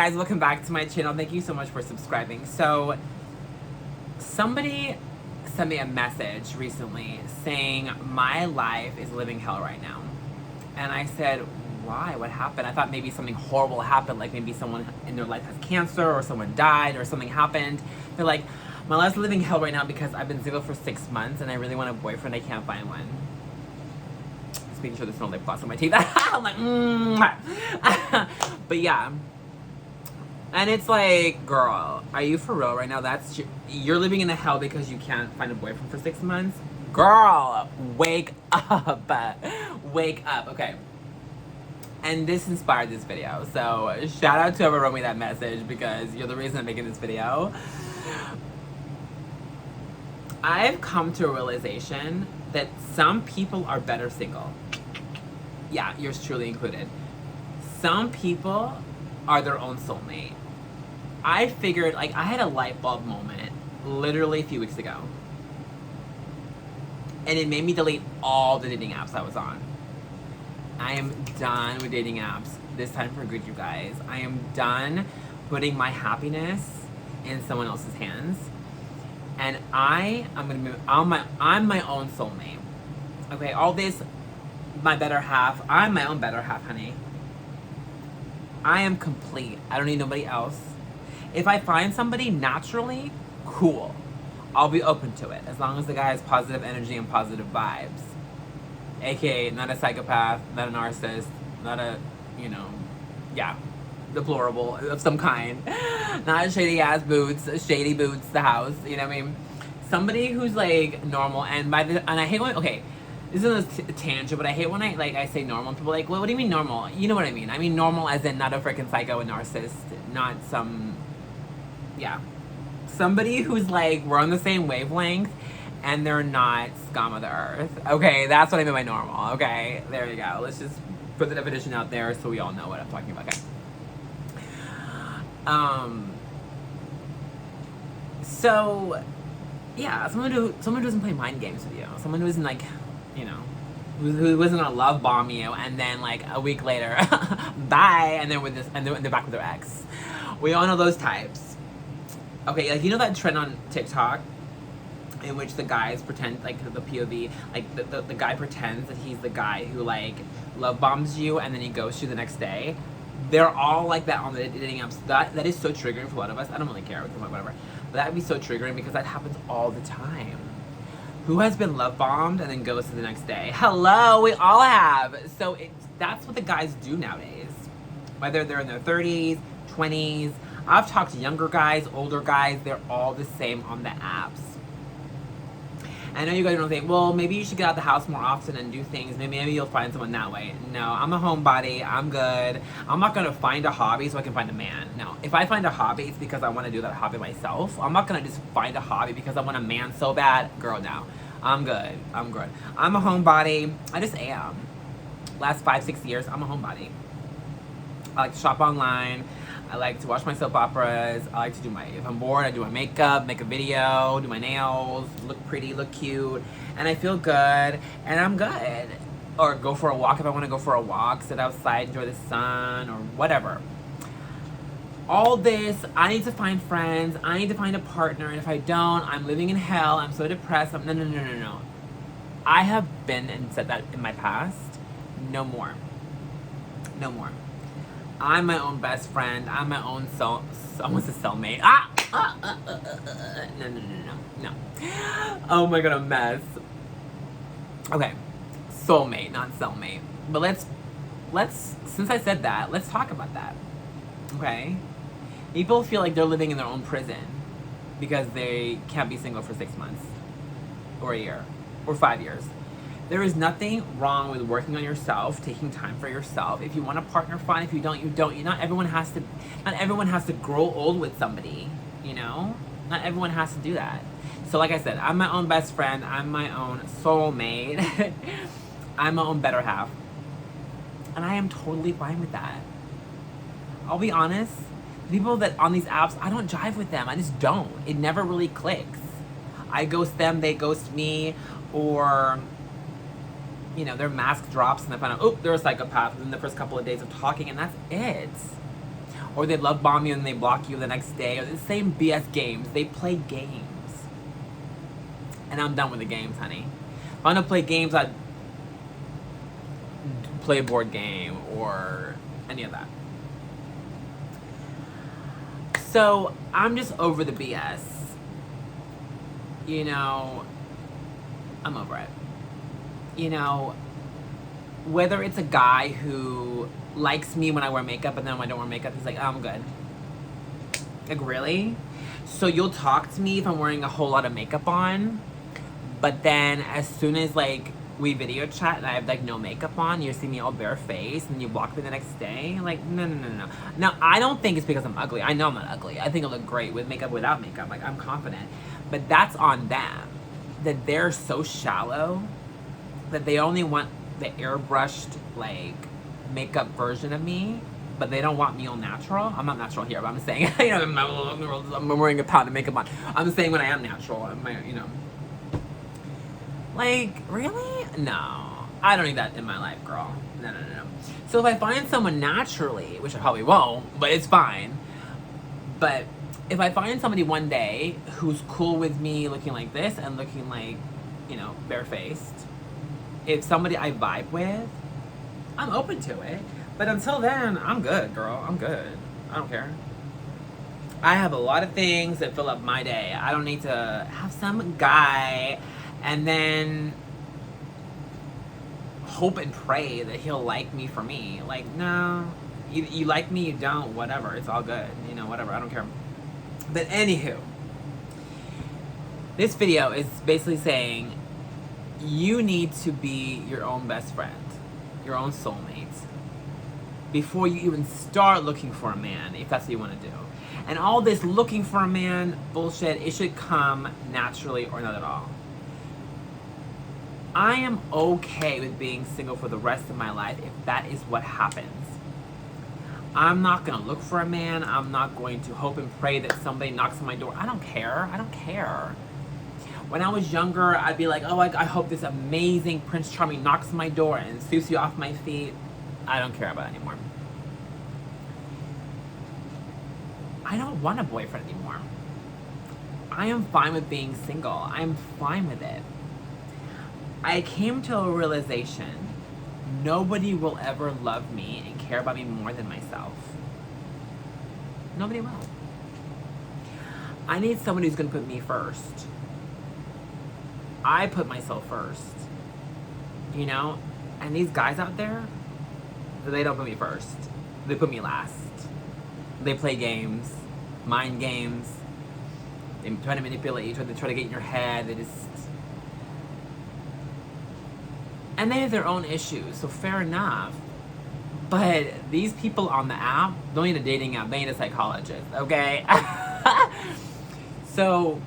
Guys, welcome back to my channel. Thank you so much for subscribing. So somebody sent me a message recently saying my life is living hell right now, and I said, why? What happened? I thought maybe something horrible happened, like maybe someone in their life has cancer or someone died or something happened. They're like, my life's living hell right now because I've been single for 6 months and I really want a boyfriend. I can't find one. Just making sure there's no lip gloss on my teeth. I'm like, but yeah. And it's like, girl, are you for real right now? You're living in a hell because you can't find a boyfriend for 6 months? Girl, wake up. Wake up. Okay. And this inspired this video. So shout out to whoever wrote me that message because you're the reason I'm making this video. I've come to a realization that some people are better single. Yeah, yours truly included. Some people are their own soulmate. I figured, like, I had a light bulb moment literally a few weeks ago. And it made me delete all the dating apps I was on. I am done with dating apps. This time for good, you guys. I am done putting my happiness in someone else's hands. And I'm gonna move. I'm my own soulmate. Okay, all this, my better half. I'm my own better half, honey. I am complete. I don't need nobody else. If I find somebody naturally, cool. I'll be open to it as long as the guy has positive energy and positive vibes. AKA not a psychopath, not a narcissist, not a, deplorable of some kind. Not a shady ass shady boots the house, you know what I mean? Somebody who's like normal and I hate when, okay, this is a tangent, but I hate when I say normal. People are like, well, what do you mean normal? You know what I mean. I mean normal as in not a freaking psycho and narcissist, not somebody who's like, we're on the same wavelength and they're not scum of the earth. Okay, that's what I mean by normal. Okay, there you go. Let's just put the definition out there so we all know what I'm talking about. Okay. So, yeah, someone who doesn't play mind games with you. Someone who isn't like, who wasn't gonna love bomb you and then like a week later, bye, and then they're back with their ex. We all know those types. Okay, like, you know that trend on TikTok in which the guys pretend, like, the POV, like the guy pretends that he's the guy who like love bombs you and then he ghosts you the next day. They're all like that on the dating apps. That is so triggering for a lot of us. I don't really care, whatever. But that would be so triggering because that happens all the time. Who has been love bombed and then ghosted the next day? Hello, we all have. So that's what the guys do nowadays. Whether they're in their 30s, 20s. I've talked to younger guys, older guys. They're all the same on the apps. I know you guys don't think, well, maybe you should get out the house more often and do things. Maybe you'll find someone that way. No, I'm a homebody. I'm good. I'm not going to find a hobby so I can find a man. No, if I find a hobby, it's because I want to do that hobby myself. I'm not going to just find a hobby because I want a man so bad. Girl, no. I'm good. I'm good. I'm a homebody. I just am. Last 5-6 years, I'm a homebody. I like to shop online. I like to watch my soap operas. I like to do if I'm bored, I do my makeup, make a video, do my nails, look pretty, look cute, and I feel good, and I'm good. Or go for a walk if I want to go for a walk, sit outside, enjoy the sun, or whatever. All this, I need to find friends, I need to find a partner, and if I don't, I'm living in hell, I'm so depressed. No. I have been and said that in my past. No more. No more. I'm my own best friend. I'm my own almost a cellmate. No. Oh my god, a mess. Okay, soulmate, not cellmate. But let's since I said that, let's talk about that. Okay, people feel like they're living in their own prison because they can't be single for 6 months, or a year, or 5 years. There is nothing wrong with working on yourself, taking time for yourself. If you want a partner, fine. If you don't, you don't. Not everyone has to grow old with somebody, Not everyone has to do that. So like I said, I'm my own best friend. I'm my own soulmate. I'm my own better half. And I am totally fine with that. I'll be honest, people that on these apps, I don't jive with them. I just don't. It never really clicks. I ghost them, they ghost me, or their mask drops and I find out, oh, they're a psychopath within the first couple of days of talking, and that's it. or they love bomb you and they block you the next day, or the same BS games. They play games. And I'm done with the games, honey. If I'm gonna play games, I'd play a board game or any of that. So I'm just over the BS. You know, I'm over it. You know, whether it's a guy who likes me when I wear makeup, and then when I don't wear makeup, he's like, oh, I'm good. Like, really? So you'll talk to me if I'm wearing a whole lot of makeup on, but then as soon as, like, we video chat and I have, like, no makeup on, you see me all bare-faced, and you block me the next day? Like, no. Now, I don't think it's because I'm ugly. I know I'm not ugly. I think I look great with makeup, without makeup. Like, I'm confident. But that's on them. That they're so shallow that they only want the airbrushed, like, makeup version of me, but they don't want me all natural. I'm not natural here, but I'm saying, you know, I'm wearing a pound of makeup on. I'm saying when I am natural, you know. Like, really? No. I don't need that in my life, girl. No. So if I find someone naturally, which I probably won't, but it's fine. But if I find somebody one day who's cool with me looking like this and looking like, you know, barefaced, if somebody I vibe with, I'm open to it. But until then, I'm good, girl. I'm good. I don't care. I have a lot of things that fill up my day. I don't need to have some guy and then hope and pray that he'll like me for me. Like, no. You like me, you don't, whatever. It's all good. You know, whatever. I don't care. But anywho, this video is basically saying you need to be your own best friend, your own soulmate, before you even start looking for a man, if that's what you want to do. And all this looking for a man bullshit, it should come naturally or not at all. I am okay with being single for the rest of my life if that is what happens. I'm not going to look for a man. I'm not going to hope and pray that somebody knocks on my door. I don't care. I don't care. When I was younger, I'd be like, oh, I hope this amazing Prince Charming knocks on my door and sweeps you off my feet. I don't care about it anymore. I don't want a boyfriend anymore. I am fine with being single. I'm fine with it. I came to a realization, nobody will ever love me and care about me more than myself. Nobody will. I need someone who's going to put me first. I put myself first. You know? And these guys out there, they don't put me first. They put me last. They play games, mind games. They try to manipulate you, they try to get in your head. They just... And they have their own issues, so fair enough. But these people on the app don't need a dating app, they need a psychologist, okay? So,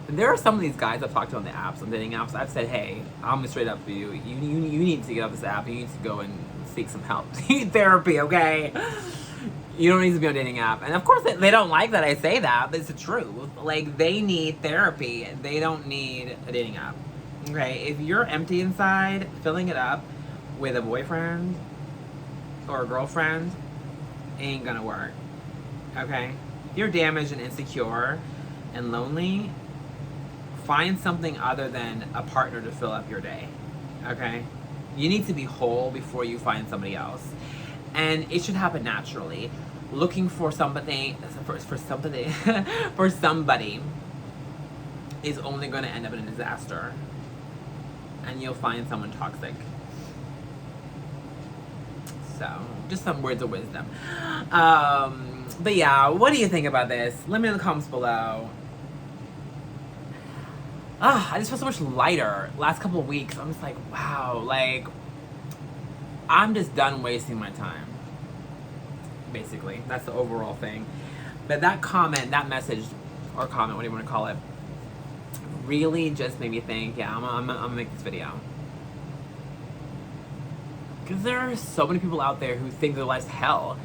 there are some of these guys I've talked to on the apps, on dating apps. I've said, hey, I'm gonna straight up for you. You need to get off this app. You need to go and seek some help. You need therapy, okay? You don't need to be on a dating app. And of course, they don't like that I say that, but it's the truth. Like, they need therapy. They don't need a dating app. Okay, if you're empty inside, filling it up with a boyfriend or a girlfriend ain't gonna work. Okay? If you're damaged and insecure and lonely, find something other than a partner to fill up your day. Okay? You need to be whole before you find somebody else. And it should happen naturally. Looking for somebody for somebody is only going to end up in a disaster. And you'll find someone toxic. So, just some words of wisdom. But yeah, what do you think about this? Let me know in the comments below. I just feel so much lighter. Last couple of weeks, I'm just like, wow, like, I'm just done wasting my time. Basically, that's the overall thing. But that comment, that message, or comment, what do you want to call it, really just made me think, yeah, I'm gonna make this video. Because there are so many people out there who think their life's hell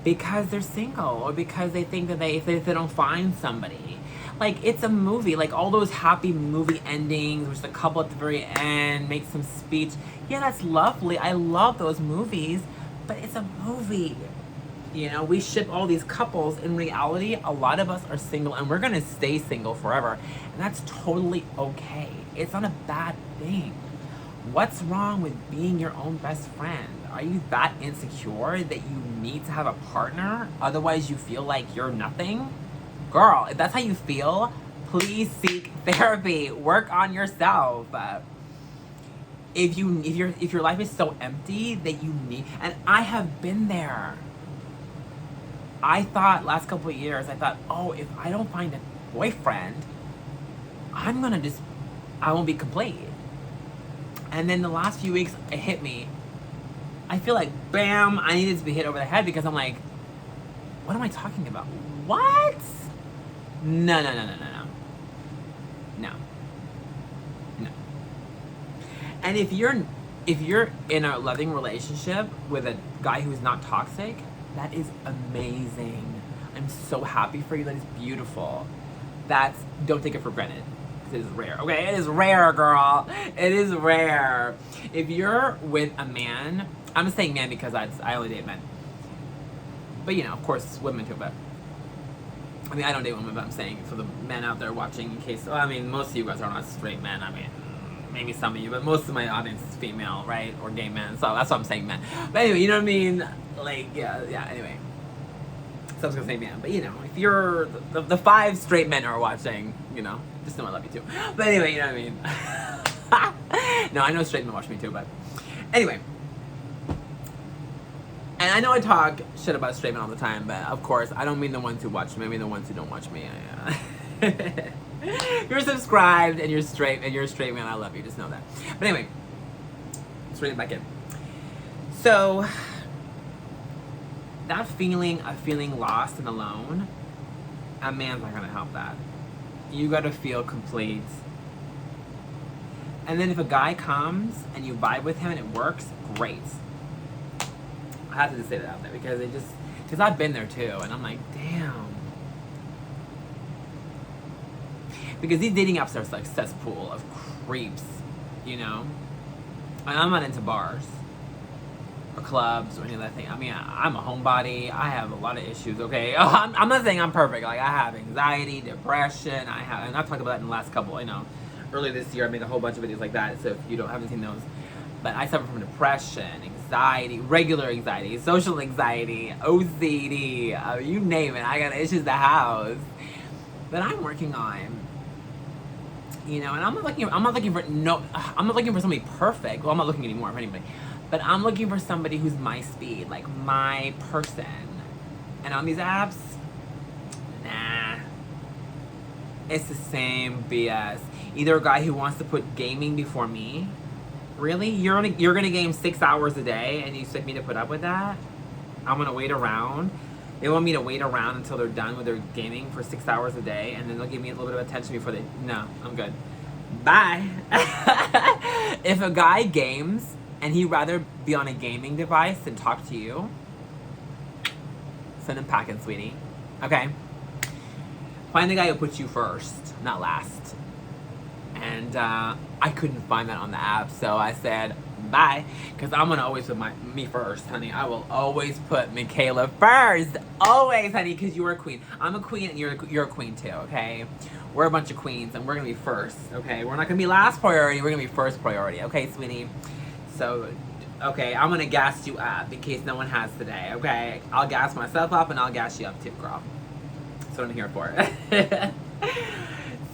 because they're single, or because they think that if they don't find somebody. Like, it's a movie. Like, all those happy movie endings, which the couple at the very end makes some speech. Yeah, that's lovely. I love those movies. But it's a movie. You know, we ship all these couples. In reality, a lot of us are single and we're gonna stay single forever. And that's totally okay. It's not a bad thing. What's wrong with being your own best friend? Are you that insecure that you need to have a partner? Otherwise you feel like you're nothing? Girl, if that's how you feel, please seek therapy. Work on yourself. If your life is so empty that you need, and I have been there. I thought last couple of years, oh, if I don't find a boyfriend, I won't be complete. And then the last few weeks, it hit me. I feel like, bam, I needed to be hit over the head because I'm like, what am I talking about? What? No. And if you're in a loving relationship with a guy who's not toxic, that is amazing. I'm so happy for you. That is beautiful. Don't take it for granted. It is rare. Okay, it is rare, girl. It is rare. If you're with a man, I'm just saying man because I only date men. But you know, of course, women too, but I mean, I don't date women, but I'm saying for the men out there watching, in case, I mean, most of you guys are not straight men. I mean, maybe some of you, but most of my audience is female, right? Or gay men, so that's why I'm saying men. But anyway, you know what I mean? Like, yeah, anyway. So I was gonna say man, but you know, if you're, the 5 straight men are watching, you know, just know I love you too. But anyway, you know what I mean? No, I know straight men watch me too, but anyway. And I know I talk shit about straight men all the time, but of course, I don't mean the ones who watch me, I mean the ones who don't watch me. You're subscribed and you're straight man, I love you, just know that. But anyway, let's read it back in. So, that feeling of feeling lost and alone, a man's not gonna help that. You gotta feel complete. And then if a guy comes and you vibe with him and it works, great. I have to just say that out there because I've been there too, and I'm like, damn. Because these dating apps are like a cesspool of creeps, you know? And I'm not into bars or clubs or any of that thing. I mean, I'm a homebody. I have a lot of issues, okay? I'm not saying I'm perfect. Like, I have anxiety, depression. And I've talked about that in the last couple, you know. Earlier this year, I made a whole bunch of videos like that, so if you haven't seen those. But I suffer from depression, anxiety, regular anxiety, social anxiety, OCD, you name it. I got issues to house that I'm working on. You know, and I'm not looking for somebody perfect. Well, I'm not looking anymore for anybody. But I'm looking for somebody who's my speed, like my person. And on these apps, nah. It's the same BS. Either a guy who wants to put gaming before me. Really? You're gonna game 6 hours a day and you expect me to put up with that? I'm gonna wait around. They want me to wait around until they're done with their gaming for 6 hours a day, and then they'll give me a little bit of attention before they... No, I'm good. Bye. If a guy games and he'd rather be on a gaming device than talk to you, send him packing, sweetie. Okay? Find the guy who puts you first, not last. And I couldn't find that on the app, so I said bye, because I'm gonna always put me first, honey. I will always put Michaela first, always, honey, because you're a queen. I'm a queen, and you're a queen too. Okay, we're a bunch of queens, and we're gonna be first. Okay, we're not gonna be last priority. We're gonna be first priority. Okay, sweetie. So, okay, I'm gonna gas you up in case no one has today. Okay, I'll gas myself up, and I'll gas you up too, girl. That's what I'm here for.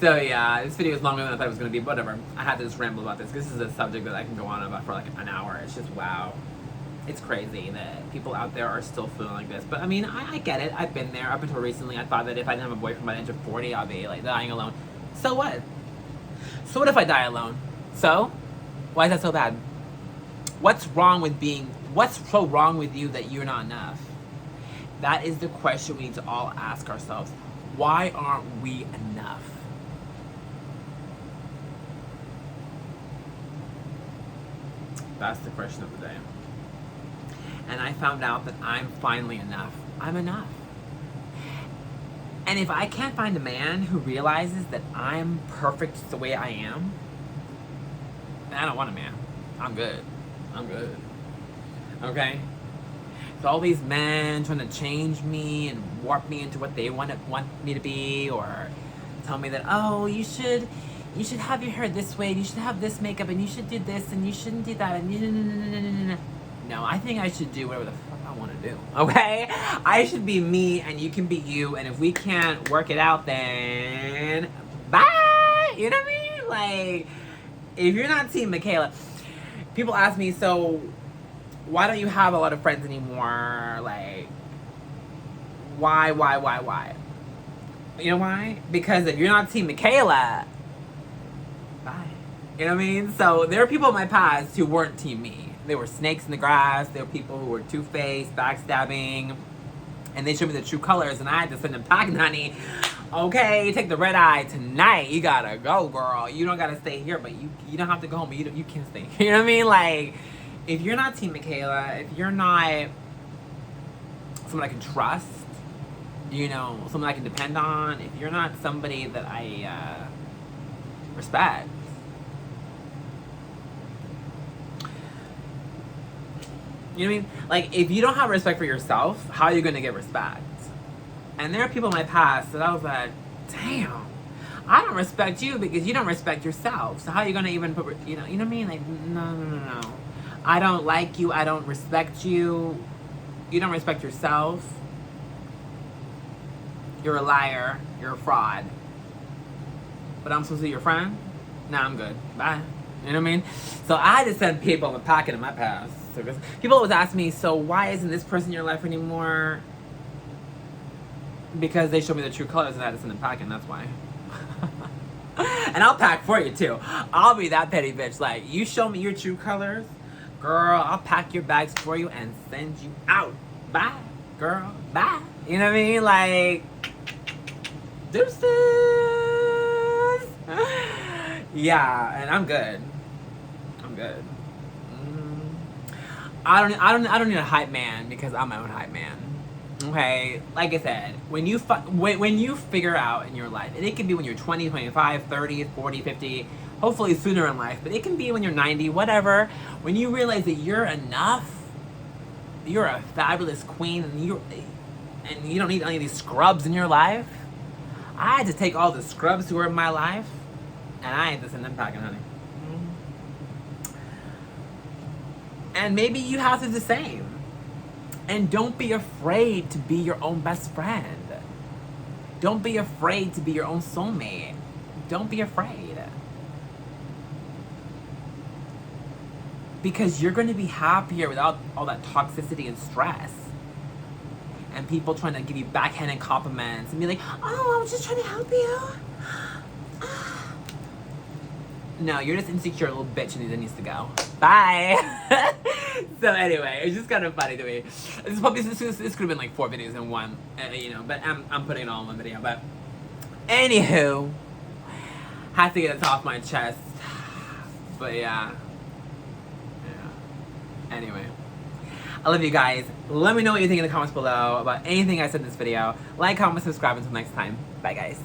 So yeah, this video is longer than I thought it was going to be, but whatever. I had to just ramble about this. This is a subject that I can go on about for like an hour. It's just, wow. It's crazy that people out there are still feeling like this. But I mean, I get it. I've been there. Up until recently, I thought that if I didn't have a boyfriend by the age of 40, I'll be like dying alone. So what? So what if I die alone? So? Why is that so bad? What's so wrong with you that you're not enough? That is the question we need to all ask ourselves. Why aren't we enough? That's the question of the day. And I found out that I'm finally enough. I'm enough. And if I can't find a man who realizes that I'm perfect the way I am, then I don't want a man. I'm good. I'm good. Okay? with all these men trying to change me and warp me into what they want me to be, or tell me that, oh, you should have your hair this way, and you should have this makeup, and you should do this, and you shouldn't do that, and no, I think I should do whatever the fuck I want to do, okay? I should be me, and you can be you, and if we can't work it out, then bye! You know what I mean? Like, if you're not Team Michaela, people ask me, so why don't you have a lot of friends anymore? Like, why? You know why? Because if you're not Team Michaela, bye. You know what I mean? So there are people in my past who weren't Team me. They were snakes in the grass. There were people who were two-faced, backstabbing, and they showed me the true colors, and I had to send them packing, honey. Okay, take the red eye tonight. You gotta go, girl. You don't gotta stay here, but you don't have to go home. But you can't stay. You know what I mean? Like, if you're not Team Michaela, if you're not someone I can trust, you know, someone I can depend on, if you're not somebody that I respect, you know what I mean? Like, if you don't have respect for yourself, how are you gonna get respect? And there are people in my past that I was like, damn, I don't respect you because you don't respect yourself. So how are you gonna even put, you know what I mean? Like, no. I don't like you. I don't respect you. You don't respect yourself. You're a liar. You're a fraud. But I'm supposed to be your friend? Nah, I'm good. Bye. You know what I mean? So I had to send people in the pocket in my past. So people always ask me, so why isn't this person in your life anymore? Because they showed me the true colors and I had to send them packing, that's why. And I'll pack for you too. I'll be that petty bitch. Like, you show me your true colors, girl, I'll pack your bags for you and send you out. Bye, girl, bye. You know what I mean? Like, deuces. Yeah, and I'm good. I'm good. I don't need a hype man because I'm my own hype man. Okay, like I said, when you figure out in your life, and it can be when you're 20, 25, 30, 40, 50, hopefully sooner in life, but it can be when you're 90, whatever, when you realize that you're enough, you're a fabulous queen, and you don't need any of these scrubs in your life. I had to take all the scrubs who were in my life, and I had to send them packing, honey. And maybe you have to do the same. And don't be afraid to be your own best friend. Don't be afraid to be your own soulmate. Don't be afraid. Because you're going to be happier without all that toxicity and stress. And people trying to give you backhanded compliments and be like, oh, I was just trying to help you. No, you're just insecure little bitch and that needs to go. Bye. So anyway, it's just kind of funny to me. This could have been like 4 videos in one, you know, but I'm putting it all in one video. But anywho, had to get it off my chest. But yeah. Anyway, I love you guys. Let me know what you think in the comments below about anything I said in this video. Like, comment, subscribe. Until next time. Bye, guys.